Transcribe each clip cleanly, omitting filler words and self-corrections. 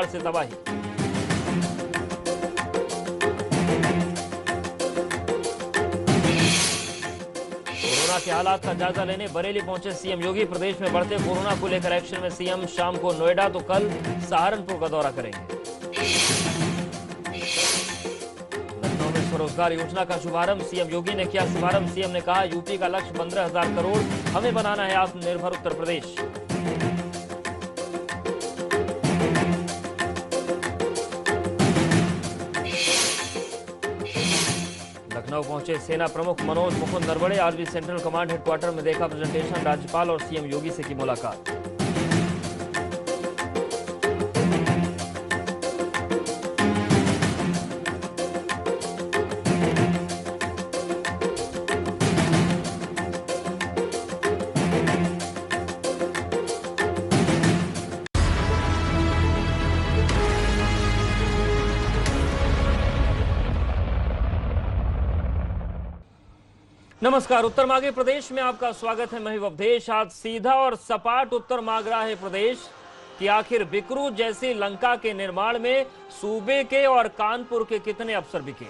से तबाही। कोरोना के हालात का जायजा लेने बरेली पहुंचे सीएम योगी। प्रदेश में बढ़ते कोरोना को लेकर एक्शन में सीएम। शाम को नोएडा तो कल सहारनपुर का दौरा करेंगे। लखनऊ में स्वरोजगार योजना का शुभारंभ सीएम योगी ने किया शुभारंभ। सीएम ने कहा यूपी का लक्ष्य 15,000 करोड़, हमें बनाना है आत्मनिर्भर उत्तर प्रदेश। लखनऊ पहुंचे सेना प्रमुख Manoj Mukund Naravane. Army central command headquarter में देखा प्रेजेंटेशन। राज्यपाल और सीएम योगी से की मुलाकात। नमस्कार, उत्तर मांगे प्रदेश में आपका स्वागत है। मैं हूं अवधेश। आज सीधा और सपाट उत्तर मांग रहा है प्रदेश कि आखिर विक्रू जैसी लंका के निर्माण में सूबे के और कानपुर के कितने अफसर बिके।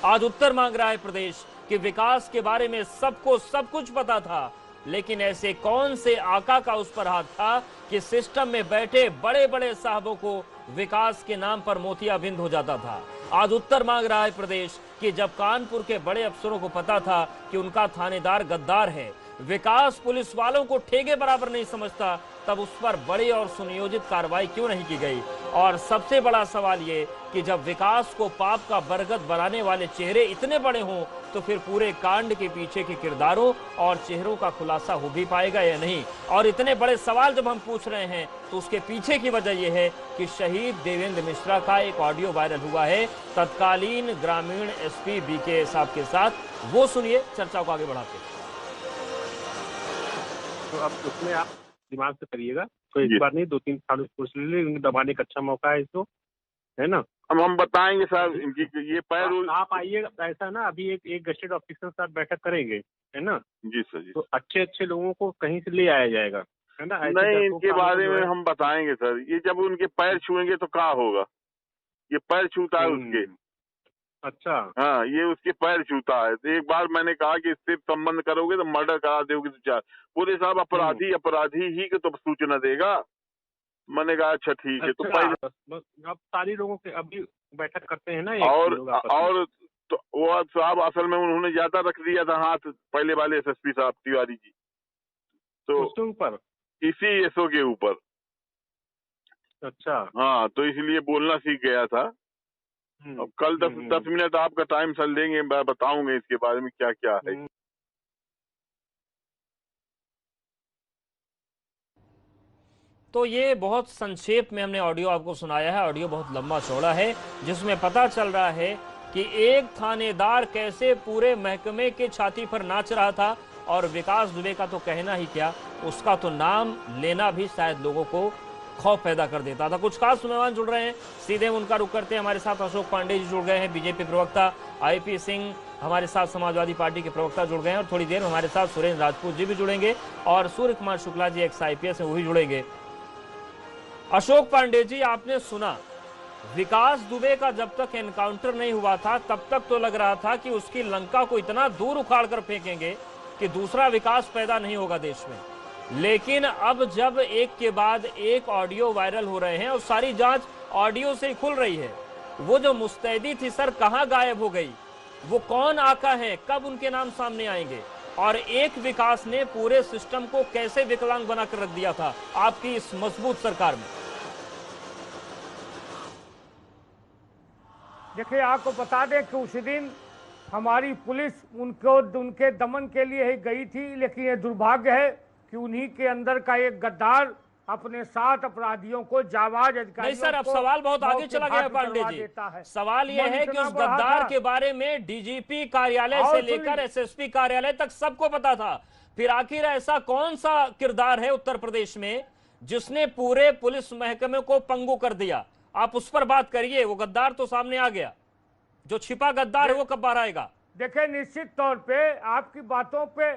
आज उत्तर मांग रहा है प्रदेश कि विकास के बारे में सबको सब कुछ पता था, लेकिन ऐसे कौन से आका का उस पर हाथ था कि सिस्टम में बैठे बड़े बड़े साहबों को विकास के नाम पर मोतियाबिंद हो जाता था। आज उत्तर मांग रहा है प्रदेश कि जब कानपुर के बड़े अफसरों को पता था कि उनका थानेदार गद्दार है, विकास पुलिस वालों को ठेके बराबर नहीं समझता, तब उस पर बड़ी और सुनियोजित कार्रवाई क्यों नहीं की गई। और सबसे बड़ा सवाल ये कि जब विकास को पाप का बरगद बनाने वाले चेहरे इतने बड़े हों, तो फिर पूरे कांड के पीछे के किरदारों और चेहरों का खुलासा हो भी पाएगा या नहीं। और इतने बड़े सवाल जब हम पूछ रहे हैं तो उसके पीछे की वजह यह है कि शहीद देवेंद्र मिश्रा का एक ऑडियो वायरल हुआ है तत्कालीन ग्रामीण एसपी बीके साहब के साथ। वो सुनिए, चर्चा को आगे बढ़ाते हैं। तो अब उसमें आप दिमाग से करिएगा, कोई इस बार नहीं, 2-3 साल कोर्स ले ले, दबाने का अच्छा मौका है इसको, है ना। हम बताएंगे सर इनकी ये पैर। आप आइएगा, ऐसा ना अभी एक गस्टेड ऑफिसर के साथ बैठक करेंगे, है ना। जी सर जी। तो अच्छे लोगों को कहीं से ले आया जाएगा, है ना। नहीं, इनके बारे में हम बताएंगे सर। ये जब उनके पैर छुएंगे तो क्या होगा। ये पैर छूता है उसके। अच्छा, हाँ, ये उसके पैर छूता है। तो एक बार मैंने कहा कि इससे संबंध करोगे तो मर्डर करा दोगे तो चार। बोले साहब अपराधी ही को तो सूचना देगा। मैंने कहा अच्छा ठीक है। तो पहले अब सारी लोगों के अभी बैठक करते हैं ना और तो वो साहब असल में उन्होंने ज्यादा रख दिया था हाथ, पहले वाले एसएसपी साहब तिवारी जी, तो उसके ऊपर, इसी एसओ के ऊपर। अच्छा, हाँ, तो इसलिए बोलना सीख गया था। अब कल 10 मिनट आपका टाइम सर लेंगे, मैं बताऊंगा इसके बारे में क्या क्या है। तो ये बहुत संक्षेप में हमने ऑडियो आपको सुनाया है। ऑडियो बहुत लंबा चौड़ा है, जिसमें पता चल रहा है कि एक थानेदार कैसे पूरे महकमे के छाती पर नाच रहा था। और विकास दुबे का तो कहना ही क्या, उसका तो नाम लेना भी शायद लोगों को खौफ पैदा कर देता था। कुछ खास मेहमान जुड़ रहे हैं, सीधे उनका रुख करते हैं। हमारे साथ अशोक पांडे जी जुड़ गए हैं, बीजेपी प्रवक्ता। आईपी सिंह हमारे साथ समाजवादी पार्टी के प्रवक्ता जुड़ गए हैं। और थोड़ी देर में हमारे साथ सुरेंद्र राजपूत जी भी जुड़ेंगे और सूर्य कुमार शुक्ला जी एक्स IPS हैं, वो भी जुड़ेंगे। अशोक पांडे जी, आपने सुना विकास दुबे का जब तक एनकाउंटर नहीं हुआ था तब तक तो लग रहा था कि उसकी लंका को इतना दूर उखाड़ कर फेंकेंगे कि दूसरा विकास पैदा नहीं होगा देश में। लेकिन अब जब एक के बाद एक ऑडियो वायरल हो रहे हैं और सारी जांच ऑडियो से ही खुल रही है, वो जो मुस्तैदी थी सर कहां गायब हो गई, वो कौन आका है, कब उनके नाम सामने आएंगे, और एक विकास ने पूरे सिस्टम को कैसे विकलांग बनाकर रख दिया था आपकी इस मजबूत सरकार में। देखिए, आपको बता दें कि उस दिन हमारी पुलिस उनके दमन के लिए ही गई थी, लेकिन ये दुर्भाग्य है कि उन्हीं के अंदर का एक गद्दार अपने साथ अपराधियों को जाबाज अधिकारियों नहीं सर, अब सवाल बहुत आगे चला गया है पांडे जी। सवाल यह है कि उस गद्दार के बारे में डीजीपी कार्यालय से लेकर एसएसपी कार्यालय तक सबको पता था। फिर आखिर ऐसा कौन सा किरदार है उत्तर प्रदेश में जिसने पूरे पुलिस महकमे को पंगु कर दिया। आप उस पर बात करिए। वो गद्दार तो सामने आ गया, जो छिपा गद्दार है वो कब बाहर आएगा। देखिए, निश्चित तौर पे आपकी बातों पे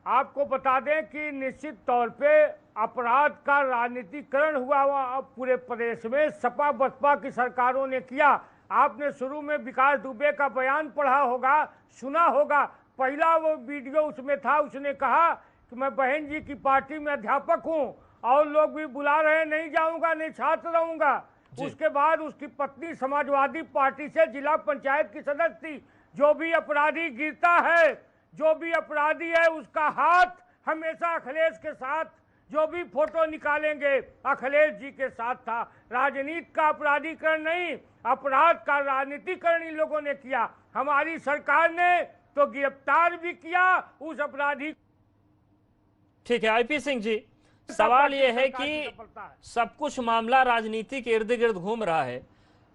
आपको बता दें कि निश्चित तौर पे अपराध का राजनीतिकरण हुआ अब पूरे प्रदेश में सपा बसपा की सरकारों ने किया। आपने शुरू में विकास दुबे का बयान पढ़ा होगा, सुना होगा। पहला वो वीडियो उसमें था, उसने कहा कि मैं बहन जी की पार्टी में अध्यापक हूं और लोग भी बुला रहे हैं, नहीं जाऊंगा, नहीं छात्र रहूंगा। उसके बाद उसकी पत्नी समाजवादी पार्टी से जिला पंचायत की सदस्य थी। जो भी अपराधी गिरता है, जो भी अपराधी है, उसका हाथ हमेशा अखिलेश के साथ, जो भी फोटो निकालेंगे अखिलेश जी के साथ था। राजनीति का अपराधीकरण नहीं, अपराध का राजनीतिकरण इन लोगों ने किया। हमारी सरकार ने तो गिरफ्तार भी किया उस अपराधी। ठीक है आईपी सिंह जी, सवाल यह है कि सब कुछ मामला राजनीति के इर्द गिर्द घूम रहा है,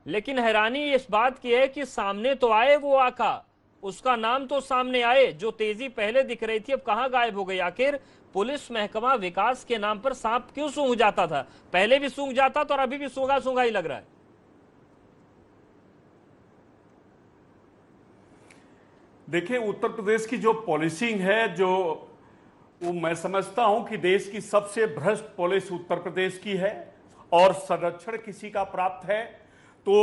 लेकिन हैरानी इस बात की है कि सामने तो आए वो आका, उसका नाम तो सामने आए। जो तेजी पहले दिख रही थी अब कहां गायब हो गई? आखिर पुलिस महकमा विकास के नाम पर सांप क्यों सूंघ जाता था? पहले भी सूंघ जाता था और अभी भी सूंघा सूंघा ही लग रहा है। देखिए, उत्तर प्रदेश की जो पॉलिसिंग है, जो वो मैं समझता हूं कि देश की सबसे भ्रष्ट पुलिस उत्तर प्रदेश की है और संरक्षण किसी का प्राप्त है। तो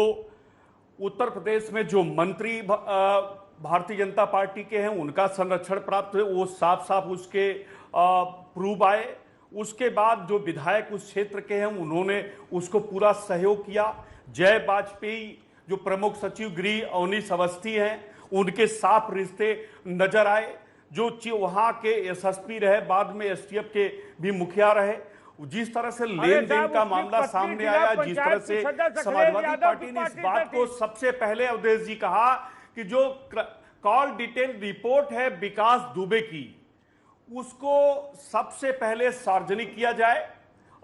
उत्तर प्रदेश में जो मंत्री भारतीय जनता पार्टी के हैं उनका संरक्षण प्राप्त है, वो साफ साफ उसके प्रूव आए। उसके बाद जो विधायक उस क्षेत्र के हैं उन्होंने उसको पूरा सहयोग किया। जय वाजपेयी जो प्रमुख सचिव गृह अवनीश अवस्थी हैं, उनके साफ रिश्ते नजर आए। जो वहां के एसएसपी रहे, बाद में एसटीएफ के भी मुखिया रहे, जिस तरह से लेन देन का मामला सामने आया, जिस तरह से समाजवादी पार्टी ने इस बात को सबसे पहले अवधेश जी कहा कि जो कॉल डिटेल रिपोर्ट है विकास दुबे की, उसको सबसे पहले सार्वजनिक किया जाए।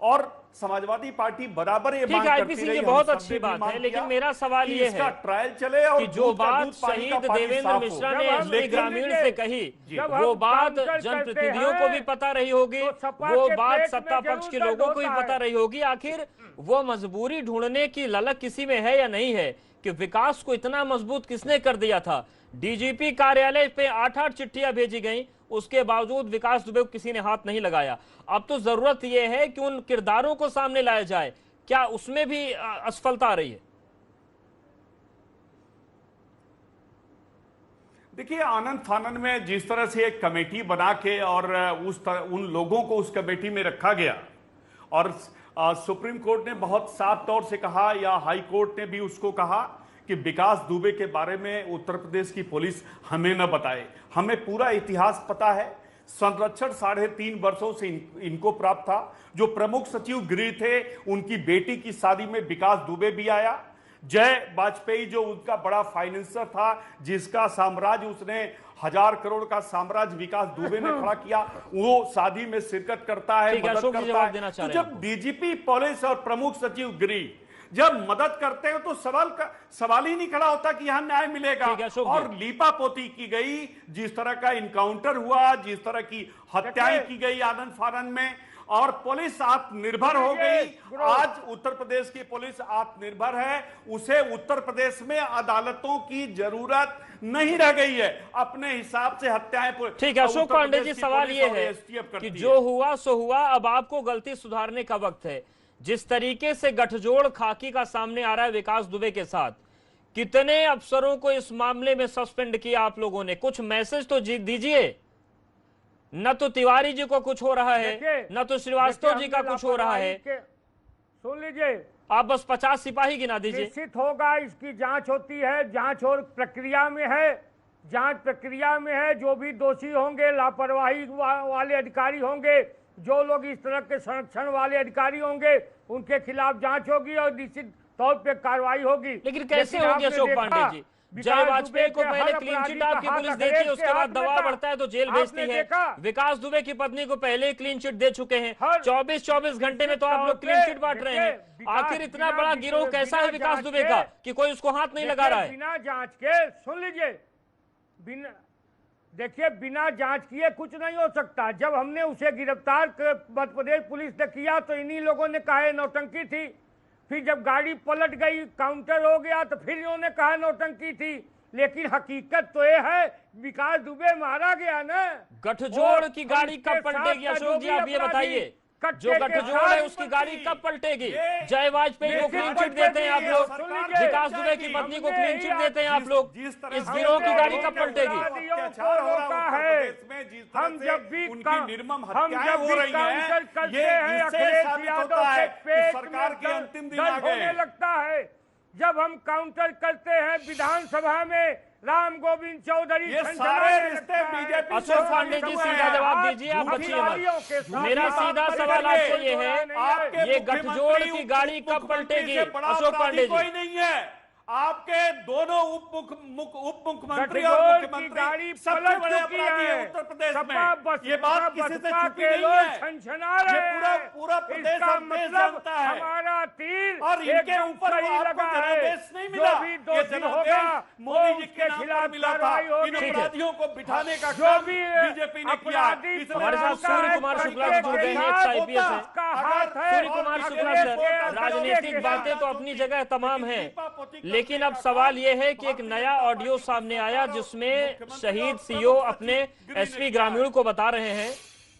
और समाजवादी पार्टी बराबर ये मांग करती रही। बहुत अच्छी बात है, लेकिन मेरा सवाल ये है ट्रायल चले और कि जो बात शहीद देवेंद्र मिश्रा ने एसपी ग्रामीण से कही, वो बात जनप्रतिनिधियों को भी पता रही होगी, वो बात सत्ता पक्ष के लोगों को भी पता रही होगी। आखिर वो मजबूरी ढूंढने की ललक किसी में है या नहीं है कि विकास को इतना मजबूत किसने कर दिया था? डीजीपी कार्यालय पे 8-8 चिट्ठियां भेजी गईं, उसके बावजूद विकास दुबे को किसी ने हाथ नहीं लगाया। अब तो जरूरत यह है कि उन किरदारों को सामने लाया जाए। क्या उसमें भी असफलता आ रही है? देखिए, आनंद फानन में जिस तरह से एक कमेटी बना के और उन लोगों को उस कमेटी में रखा गया, और सुप्रीम कोर्ट ने बहुत साफ तौर से कहा, या हाई कोर्ट ने भी उसको कहा कि विकास दुबे के बारे में उत्तर प्रदेश की पुलिस हमें न बताए। हमें पूरा इतिहास पता है। संरक्षण 3.5 वर्षों से इनको प्राप्त था। जो प्रमुख सचिव गृह थे, उनकी बेटी की शादी में विकास दुबे भी आया। जय वाजपेयी जो उनका बड़ा फाइनेंसर था, जिसका साम्राज्य उसने 1000 करोड़ का साम्राज्य विकास दुबे ने खड़ा किया, वो शादी में शिरकत करता है, मदद करता है। तो जब डीजीपी पुलिस और प्रमुख सचिव गृह जब मदद करते हो तो सवाल ही नहीं खड़ा होता कि यहां न्याय मिलेगा। और लीपापोती की गई, जिस तरह का इनकाउंटर हुआ, जिस तरह की हत्याएं की गई आनंद फानन में, और पुलिस आत्मनिर्भर हो गई। आज उत्तर प्रदेश की पुलिस आत्मनिर्भर है। उसे उत्तर प्रदेश में अदालतों की जरूरत नहीं रह गई है। अपने हिसाब से हत्याएं। ठीक है अशोक पांडे जी, सवाल ये है कि जो हुआ सो हुआ, अब आपको गलती सुधारने का वक्त है। जिस तरीके से गठजोड़ खाकी का सामने आ रहा है विकास दुबे के साथ, कितने अफसरों को इस मामले में सस्पेंड किया आप लोगों ने? कुछ मैसेज तो दीजिए। न तो तिवारी जी को कुछ हो रहा है, न तो श्रीवास्तव जी का कुछ हो रहा है। सुन लीजिए, आप बस 50 सिपाही गिना दीजिए। निश्चित होगा, इसकी जांच होती है, जांच और प्रक्रिया में है, जांच प्रक्रिया में है। जो भी दोषी होंगे, लापरवाही वाले अधिकारी होंगे, जो लोग इस तरह के संरक्षण वाले अधिकारी होंगे, उनके खिलाफ जांच होगी और निश्चित तौर पे कार्रवाई होगी। लेकिन कैसे होगी अशोक पांडे जी? जय वाजपेयी को पहले क्लीन चिट आपकी पुलिस देती है, उसके बाद दबाव बढ़ता है तो जेल भेजती है। विकास दुबे की पत्नी को पहले क्लीन चिट दे चुके हैं। 24 घंटे में तो आप लोग क्लीन चिट बांट रहे हैं। आखिर इतना बड़ा गिरोह कैसा है विकास दुबे का कि कोई उसको हाथ नहीं लगा रहा है? बिना जांच के, सुन लीजिए, देखिए, बिना जांच किए कुछ नहीं हो सकता। जब हमने उसे गिरफ्तार मध्य प्रदेश पुलिस ने किया तो इन्हीं लोगों ने कहा नौटंकी थी। फिर जब गाड़ी पलट गई, काउंटर हो गया, तो फिर इन्होंने कहा नौटंकी थी। लेकिन हकीकत तो ये है विकास दुबे मारा गया ना। गठजोड़ की गाड़ी कब पलटेगी अशोक जी, आप ये बताइए। जो गठजोड़ है उसकी गाड़ी कब पलटेगी? जय वाजपेयी को क्लीन चिट देते हैं आप लोग, विकास दुबे की पत्नी को क्लीन चिट देते हैं आप लोग, इस गिरोह की गाड़ी कब पलटेगी? हम जब भी निर्मम हत्याएं हो रही हैं, ये इससे साबित होता है कि सरकार के अंतिम दिन आ गए लगता है। जब हम काउंटर करते हैं विधानसभा में राम गोविंद चौधरी, ये सारे रिश्ते बीजेपी। अशोक पांडे जी सीधा जवाब दीजिए, आप बचिए मत। मेरा सीधा सवाल आपसे ये है, ये गठजोड़ की गाड़ी कब पलटेगी? अशोक पांडे कोई जी, नहीं है। आपके दोनों उप मुख्यमंत्री और मुख्यमंत्री सबसे बड़े अपराधी है उत्तर प्रदेश में। ये बात किसी से छुपी नहीं है। ये पूरा प्रदेश जानता है। हमारा तीर और इनके ऊपर आपको जनादेश नहीं मिला, ये जनादेश मोदी जी के खिलाफ मिला था। इन अपराधियों को बिठाने का काम बीजेपी ने किया। हमारे साथ सूर्य कुमार शुक्ला जी जुड़ गए हैं, IPS है। सूर्य कुमार शुक्ला सर, राजनीतिक बातें तो अपनी जगह तमाम है, लेकिन अब सवाल यह है कि एक नया ऑडियो सामने आया जिसमें शहीद सीओ अपने एसपी ग्रामीण को बता रहे हैं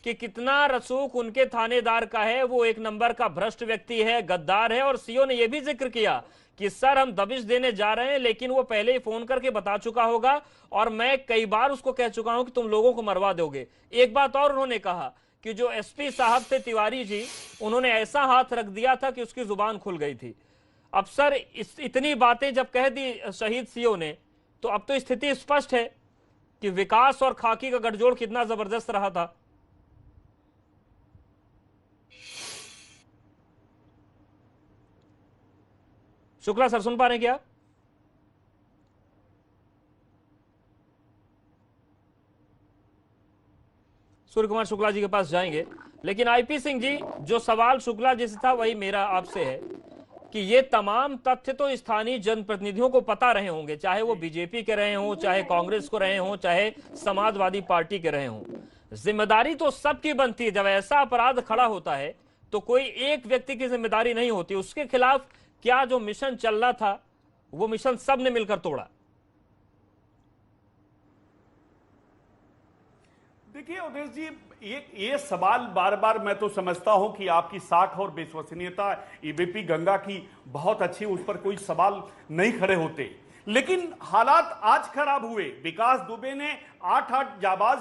कि कितना रसूख उनके थानेदार का है, वो एक नंबर का भ्रष्ट व्यक्ति है, गद्दार है। और सीओ ने यह भी जिक्र किया कि सर हम दबिश देने जा रहे हैं, लेकिन वो पहले ही फोन करके बता चुका होगा और मैं कई बार उसको कह चुका हूं कि तुम लोगों को मरवा दोगे। एक बात और उन्होंने कहा कि जो एसपी साहब थे तिवारी जी, उन्होंने ऐसा हाथ रख दिया था कि उसकी जुबान खुल गई थी। अब सर इतनी बातें जब कह दी शहीद सीओ ने, तो अब तो स्थिति स्पष्ट है कि विकास और खाकी का गठजोड़ कितना जबरदस्त रहा था। शुक्ला सर सुन पा रहे हैं क्या? सूर्य कुमार शुक्ला जी के पास जाएंगे, लेकिन आईपी सिंह जी, जो सवाल शुक्ला जी से था वही मेरा आपसे है कि ये तमाम तथ्य तो स्थानीय जनप्रतिनिधियों को पता रहे होंगे, चाहे वो बीजेपी के रहे हों, चाहे कांग्रेस को रहे हों, चाहे समाजवादी पार्टी के रहे हों। जिम्मेदारी तो सबकी बनती है। जब ऐसा अपराध खड़ा होता है तो कोई एक व्यक्ति की जिम्मेदारी नहीं होती। उसके खिलाफ क्या जो मिशन चल रहा था वो मिशन सब ने मिलकर तोड़ा। देखिए उदेश जी, ये सवाल बार बार मैं तो समझता हूं कि आपकी साख और विश्वसनीयता एबीपी गंगा की बहुत अच्छी, उस पर कोई सवाल नहीं खड़े होते, लेकिन हालात आज खराब हुए। विकास दुबे ने 8 जाबाज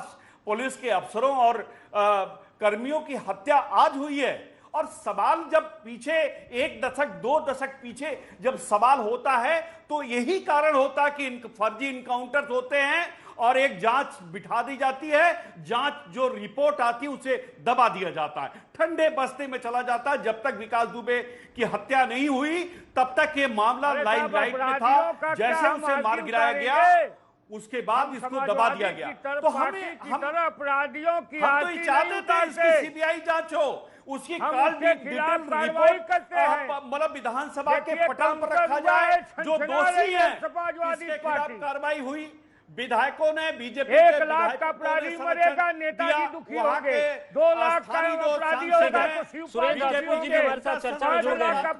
पुलिस के अफसरों और कर्मियों की हत्या आज हुई है। और सवाल जब पीछे 1 दशक 2 दशक पीछे जब सवाल होता है तो यही कारण होता है कि फर्जी इनकाउंटर्स होते हैं और एक जांच बिठा दी जाती है। जांच जो रिपोर्ट आती है उसे दबा दिया जाता है, ठंडे बस्ते में चला जाता है। जब तक विकास दुबे की हत्या नहीं हुई तब तक ये मामला लाइमलाइट में था। जैसे उसे मार गिराया गया उसके बाद इसको दबा दिया गया। तो हम अपराधियों की हम तो ये चाहते थे इसकी सीबीआई जांच हो, उसकी कॉल रिपोर्ट मतलब विधानसभा के पटल पर रखा जाए। जो दोषी है इसके खिलाफ कार्रवाई हुई। विधायकों ने बीजेपी 1 लाख का अपराधी मरेगा, नेताजी दुखी होंगे। 2 लाख का अपराधी होगा तो सुरेंद्र राजपूत जी भी हमारे साथ चर्चा में जुड़ गए हैं।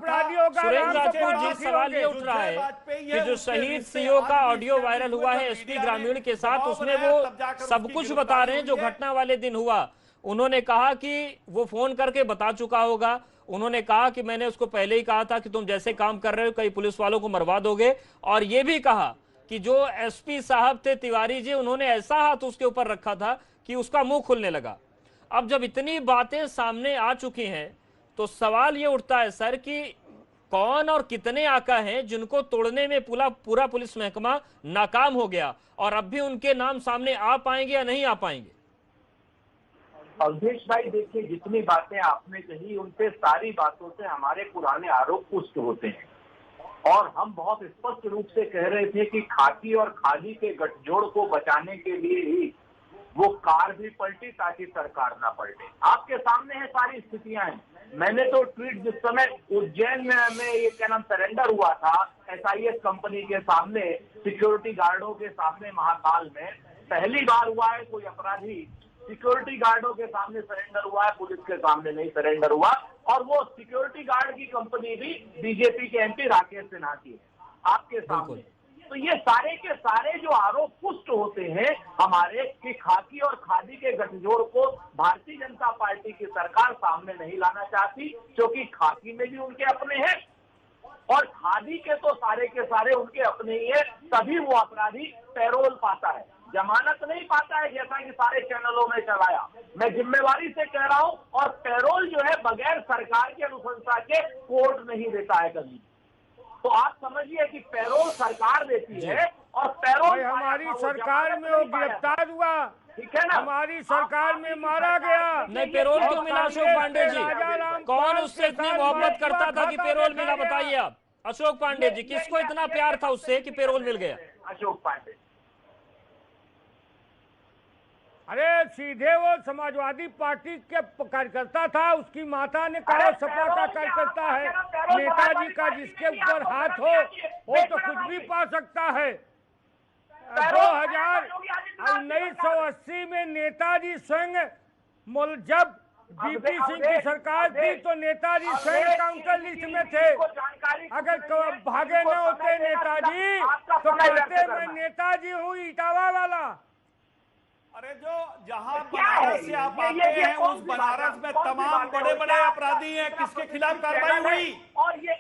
सुरेंद्र राजपूत जी, सवाल ये उठ रहा है कि जो शहीद सीओ का ऑडियो वायरल हुआ है एसपी ग्रामीण के साथ, उसमें वो सब कुछ बता रहे हैं जो घटना वाले दिन हुआ। उन्होंने कहा कि वो फोन करके बता चुका होगा। उन्होंने कहा कि मैंने उसको पहले ही कहा था कि तुम जैसे काम कर रहे हो कई पुलिस वालों को मरवा दोगे। और ये भी कहा कि जो एसपी साहब थे तिवारी जी, उन्होंने ऐसा हाथ उसके ऊपर रखा था कि उसका मुंह खुलने लगा। अब जब इतनी बातें सामने आ चुकी हैं तो सवाल ये उठता है सर कि कौन और कितने आका हैं जिनको तोड़ने में पूरा पुलिस महकमा नाकाम हो गया, और अब भी उनके नाम सामने आ पाएंगे या नहीं आ पाएंगे? अवधेश भाई देखिए, जितनी बातें आपने कही उनपे सारी बातों से हमारे पुराने आरोप पुष्ट होते हैं। और हम बहुत स्पष्ट रूप से कह रहे थे कि खाकी और खादी के गठजोड़ को बचाने के लिए ही वो कार भी पलटी ताकि सरकार ना पलटे। आपके सामने है सारी स्थितियां हैं। मैंने तो ट्वीट जिस समय उज्जैन में ये क्या नाम सरेंडर हुआ था SIS कंपनी के सामने, सिक्योरिटी गार्डों के सामने महाकाल में, पहली बार हुआ है कोई अपराधी सिक्योरिटी गार्डों के सामने सरेंडर हुआ है, पुलिस के सामने नहीं सरेंडर हुआ। और वो सिक्योरिटी गार्ड की कंपनी भी बीजेपी के MP राकेश सिन्हा की है आपके सामने। तो ये सारे के सारे जो आरोप पुष्ट होते हैं हमारे कि खाकी और खादी के गठजोड़ को भारतीय जनता पार्टी की सरकार सामने नहीं लाना चाहती, क्योंकि खाकी में भी उनके अपने हैं और खादी के तो सारे के सारे उनके अपने ही है, तभी वो अपराधी पैरोल पाता है, जमानत नहीं पाता है, जैसा कि सारे चैनलों में चलाया। मैं जिम्मेवारी से कह रहा हूं, और पैरोल जो है बगैर सरकार की अनुशंसा के कोर्ट नहीं देता है कभी। तो आप समझिए कि पैरोल सरकार देती है और पैरोल हमारी सरकार में वो गिरफ्तार हुआ, ठीक है ना, हमारी सरकार में मारा गया। नहीं, पैरोल क्यों मिला अशोक पांडे जी? कौन उससे इतनी मोहब्बत करता था कि पैरोल मिला, बताइए आप। अशोक पांडे जी, किसको इतना प्यार था उससे कि पैरोल मिल गया? अशोक पांडे, अरे सीधे वो समाजवादी पार्टी के कार्यकर्ता था, उसकी माता ने कहा सपा का कार्यकर्ता है, नेताजी का जिसके ऊपर हाथ हो वो तो कुछ भी पा सकता है। 1980 में नेताजी स्वयं जब बीपी सिंह की सरकार थी तो नेताजी स्वयं काउंटर लिस्ट में थे। अगर भागे न होते नेताजी तो कहते मैं नेताजी हूँ इटावा वाला। अरे जो जहां बनारस से आप आते हैं उस बनारस में तमाम बड़े बड़े अपराधी हैं, किसके खिलाफ कार्रवाई हुई? और ये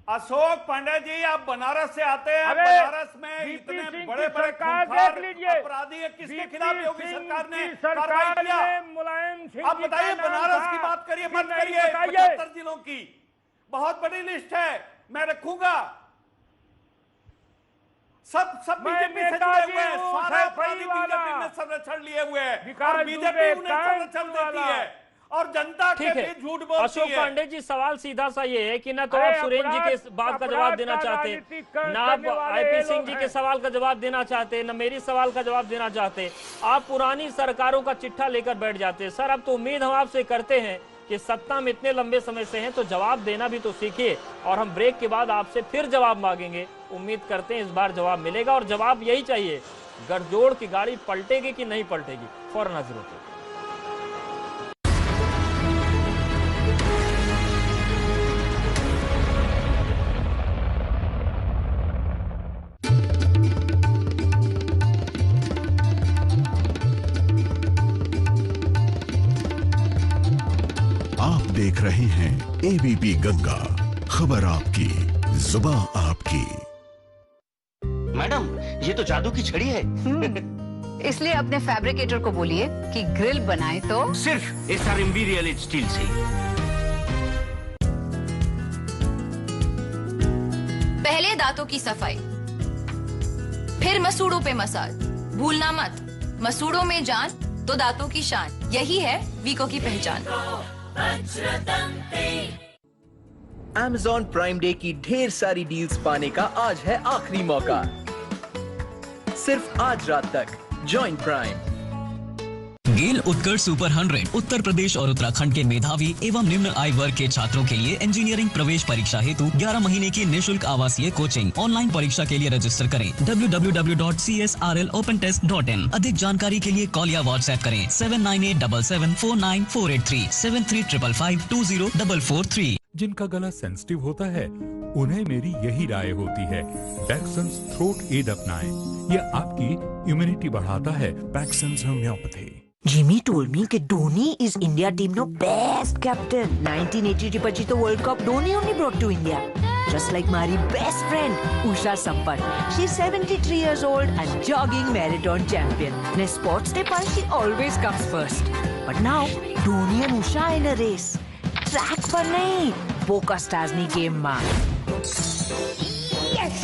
अशोक पांडे जी, आप बनारस से आते हैं, बनारस में इतने बड़े बड़े अपराधी हैं, किसके खिलाफ योगी सरकार ने कार्रवाई किया? मुलायम सिंह, आप बताइए, बनारस की बात करिए, मत करिए 75 जिलों की, बहुत बड़ी लिस्ट है, मैं रखूंगा। सब बीजेपी से जुड़े हुए हैं, सारे अपराधी बीजेपी में संरक्षण लिए हुए हैं और बीजेपी उन्हें संरक्षण देती है और जनता के भी झूठ बोलती है। अशोक पांडे जी, सवाल सीधा सा ये है कि ना तो आप सुरेंद्र जी के बात का जवाब देना चाहते, ना आप आईपी सिंह जी के सवाल का जवाब देना चाहते, ना मेरी सवाल का जवाब देना चाहते, आप पुरानी सरकारों का चिट्ठा लेकर बैठ जाते। सर, अब तो उम्मीद हम आपसे करते हैं कि सत्ता में इतने लंबे समय से हैं तो जवाब देना भी तो सीखिए, और हम ब्रेक के बाद आपसे फिर जवाब मांगेंगे। उम्मीद करते हैं इस बार जवाब मिलेगा, और जवाब यही चाहिए, गठजोड़ की गाड़ी पलटेगी कि नहीं पलटेगी? फौरन हाजिर होते हैं। आप देख रहे हैं एबीपी गंगा, खबर आपकी, जुबान आपकी। मैडम, ये तो जादू की छड़ी है। इसलिए अपने फैब्रिकेटर को बोलिए कि ग्रिल बनाए तो सिर्फ एसआरएमबी रियल स्टील से। पहले दांतों की सफाई, फिर मसूड़ों पे मसाज। भूलना मत, मसूड़ों में जान तो दांतों की शान, यही है वीको की पहचान। Amazon प्राइम डे की ढेर सारी डील्स पाने का आज है आखिरी मौका। सिर्फ आज रात तक जॉइन प्राइम। गेल उत्कर्ष सुपर 100 उत्तर प्रदेश और उत्तराखंड के मेधावी एवं निम्न आय वर्ग के छात्रों के लिए इंजीनियरिंग प्रवेश परीक्षा हेतु 11 महीने की निःशुल्क आवासीय कोचिंग। ऑनलाइन परीक्षा के लिए रजिस्टर करें www.csrlopentest.in। अधिक जानकारी के लिए कॉल या व्हाट्सएप करें 7977749483 7355520443। जिनका गला सेंसिटिव होता है उन्हें मेरी यही राय होती है, पैक्संस थ्रोट एड अपनाएं। यह आपकी इम्यूनिटी बढ़ाता है। पैक्संस homeopathy. Jimmy told me that Dhoni is India team no best captain. 1983 Pachito World Cup Dhoni only brought to India. Just like my best friend Usha Sampat. She's 73 years old and jogging marathon champion. In sports day part she always comes first. But now Dhoni and Usha in a race. Track पर नहीं, Poker Stars ni game में. Yes.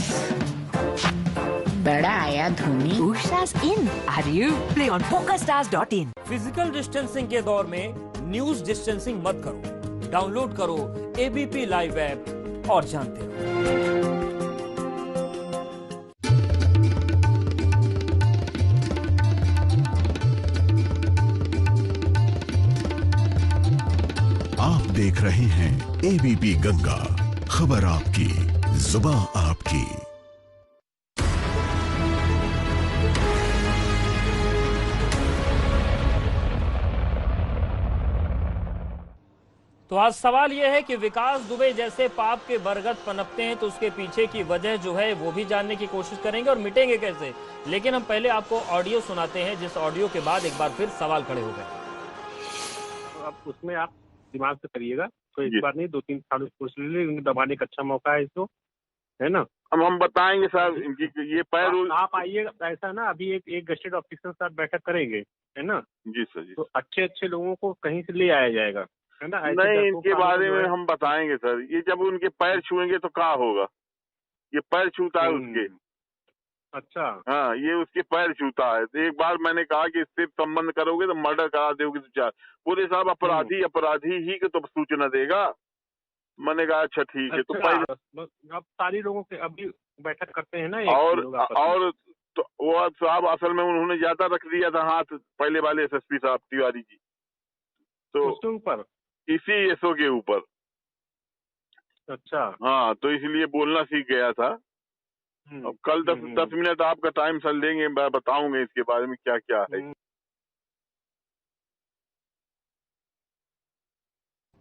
बड़ा आया Dhoni. Usha's in. Are you? Play on PokerStars.in. Physical distancing के दौर में news distancing मत करो। डाउनलोड करो एबीपी लाइव ऐप और जानते रहो। आप देख रहे हैं एबीपी गंगा, खबर आपकी, जुबान आपकी। तो आज सवाल यह है कि विकास दुबे जैसे पाप के बरगद पनपते हैं तो उसके पीछे की वजह जो है वो भी जानने की कोशिश करेंगे और मिटेंगे कैसे। लेकिन हम पहले आपको ऑडियो सुनाते हैं, जिस ऑडियो के बाद एक बार फिर सवाल खड़े हो गए। तो अब उसमें आप दिमाग से करिएगा, तो एक बार नहीं 2-3 साल कोर्स ले लेंगे, दबाने का अच्छा मौका है इसको, है ना। अब हम बताएंगे साहब इनकी ये पैर आप आइएगा, ऐसा ना अभी एक गजेटेड ऑफिसर के साथ बैठक करेंगे, है ना। जी सर जी। तो अच्छे लोगों को कहीं से ले आया जाएगा, है ना। नहीं, इनके बारे में हम बताएंगे सर। ये जब उनके पैर छुएंगे तो क्या होगा, ये पैर छूता है उसके। अच्छा, हाँ, ये उसके पैर छूता है। तो एक बार मैंने कहा कि इससे संबंध करोगे तो मर्डर करा दोगे तो चार। बोले साहब अपराधी ही के तो सूचना देगा। मैंने कहा अच्छा ठीक है। तो पहले अब सारी लोगों के अभी बैठक करते हैं ना, और तो वो साहब असल में उन्होंने ज्यादा रख दिया था हाथ, पहले वाले एसएसपी साहब तिवारी जी, तो उसके ऊपर, इसी एसओ के ऊपर। अच्छा, हाँ, तो इसलिए बोलना सीख गया था। अब कल 10 मिनट आपका टाइम सर लेंगे, मैं बताऊंगा इसके बारे में क्या क्या है।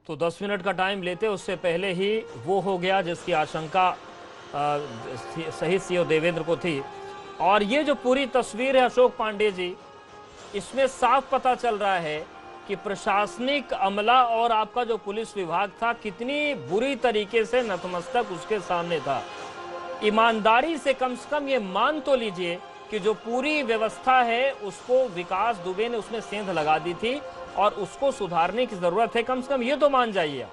तो 10 मिनट का टाइम लेते उससे पहले ही वो हो गया जिसकी आशंका शहीद सीओ देवेंद्र को थी। और ये जो पूरी तस्वीर है अशोक पांडे जी, इसमें साफ पता चल रहा है कि प्रशासनिक अमला और आपका जो पुलिस विभाग था कितनी बुरी तरीके से नतमस्तक उसके सामने था। ईमानदारी से कम ये मान तो लीजिए कि जो पूरी व्यवस्था है उसको विकास दुबे ने उसमें सेंध लगा दी थी और उसको सुधारने की जरूरत है, कम से कम ये तो मान जाइए।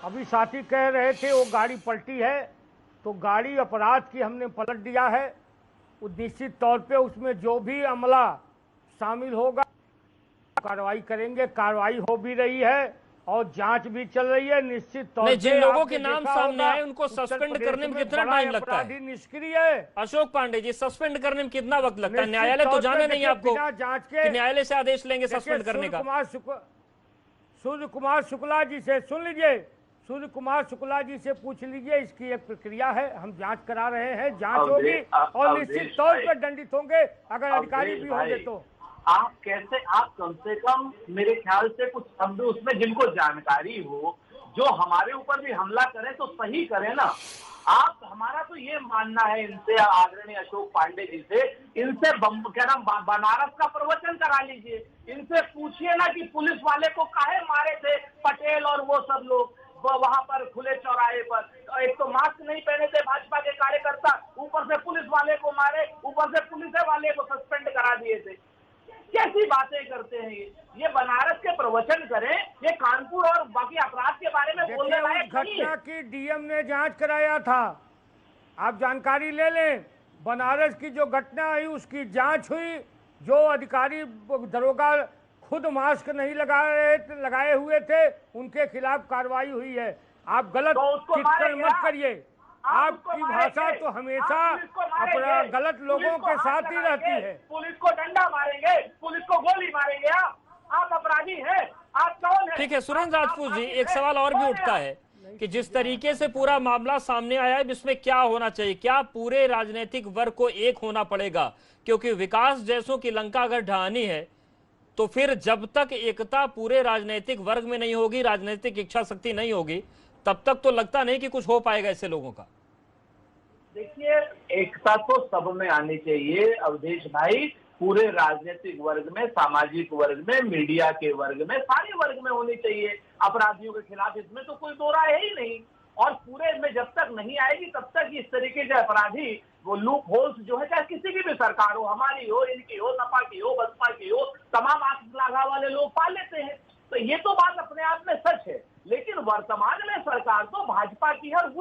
अभी साथी कह रहे थे वो गाड़ी पलटी है, तो गाड़ी अपराध की हमने पलट दिया है। निश्चित तौर पे उसमें जो भी अमला शामिल होगा कार्रवाई करेंगे, कार्रवाई हो भी रही है और जांच भी चल रही है। निश्चित तौर पे जिन लोगों के नाम सामने आए उनको सस्पेंड करने में कितना टाइम लगता है? निष्क्रिय है अशोक पांडे जी, सस्पेंड करने में कितना वक्त लगता है? न्यायालय तो जाने नहीं आपको जांच के न्यायालय से आदेश लेंगे सस्पेंड करने का। सूर्य कुमार शुक्ला जी से सुन लीजिए, सूर्य कुमार शुक्ला जी से पूछ लीजिए, इसकी एक प्रक्रिया है, हम जांच करा रहे हैं, जांच होगी और निश्चित तौर पर दंडित होंगे अगर अधिकारी भी होंगे तो। आप कैसे, आप कम से कम मेरे ख्याल से कुछ शब्द उसमें जिनको जानकारी हो, जो हमारे ऊपर भी हमला करें तो सही करें ना। आप, हमारा तो ये मानना है इनसे, आदरणीय अशोक पांडे जी से, इनसे क्या नाम बनारस का प्रवचन करा लीजिए, इनसे पूछिए ना कि पुलिस वाले को काहे मारे थे पटेल और वो सब लोग वहां पर खुले चौराहे पर। एक तो मास्क नहीं पहने थे भाजपा के कार्यकर्ता, ऊपर से पुलिस वाले को मारे, ऊपर से पुलिस वाले को सस्पेंड करा दिए थे। कैसी बातें करते हैं ये बनारस के प्रवचन करें, ये कानपुर और बाकी अपराध के बारे में बोलने लायक नहीं है। घटना की डीएम ने जांच कराया था, आप जानकारी ले लें। बनारस की जो घटना हुई उसकी जांच हुई, जो अधिकारी दरोगा खुद मास्क नहीं लगाए हुए थे उनके खिलाफ कार्रवाई हुई है। आप गलत टिप्पणी मत करिए, आपकी भाषा तो हमेशा अपना गलत लोगों के साथ ही रहती है। पुलिस को डंडा मारेंगे, पुलिस को गोली मारेंगे, आप अपराधी हैं, आप कौन है? ठीक है सुरेंद्र राजपूत जी, एक सवाल और भी उठता है कि जिस तरीके से पूरा मामला सामने आया है इसमें क्या होना चाहिए? क्या पूरे राजनीतिक वर्ग को एक होना पड़ेगा? क्योंकि विकास जैसों की लंका अगर ढहानी है तो फिर जब तक एकता पूरे राजनीतिक वर्ग में नहीं होगी, राजनीतिक इच्छा शक्ति नहीं होगी, तब तक तो लगता नहीं कि कुछ हो पाएगा ऐसे लोगों का। देखिए, एकता तो सब में आनी चाहिए अवधेश भाई, पूरे राजनीतिक वर्ग में, सामाजिक वर्ग में, मीडिया के वर्ग में, सारे वर्ग में होनी चाहिए अपराधियों के खिलाफ। इसमें तो कोई दो राय है ही नहीं। और पूरे में जब तक नहीं आएगी तब तक इस तरीके के अपराधी, वो लूप होल्स जो है, चाहे किसी की भी सरकार हो, हमारी हो, इनकी हो, सपा की हो, बसपा की हो, तमाम आंख लागा वाले लोग पाल लेते हैं। तो ये तो बात अपने आप में सच है, लेकिन वर्तमान में सरकार तो भाजपा की है और उस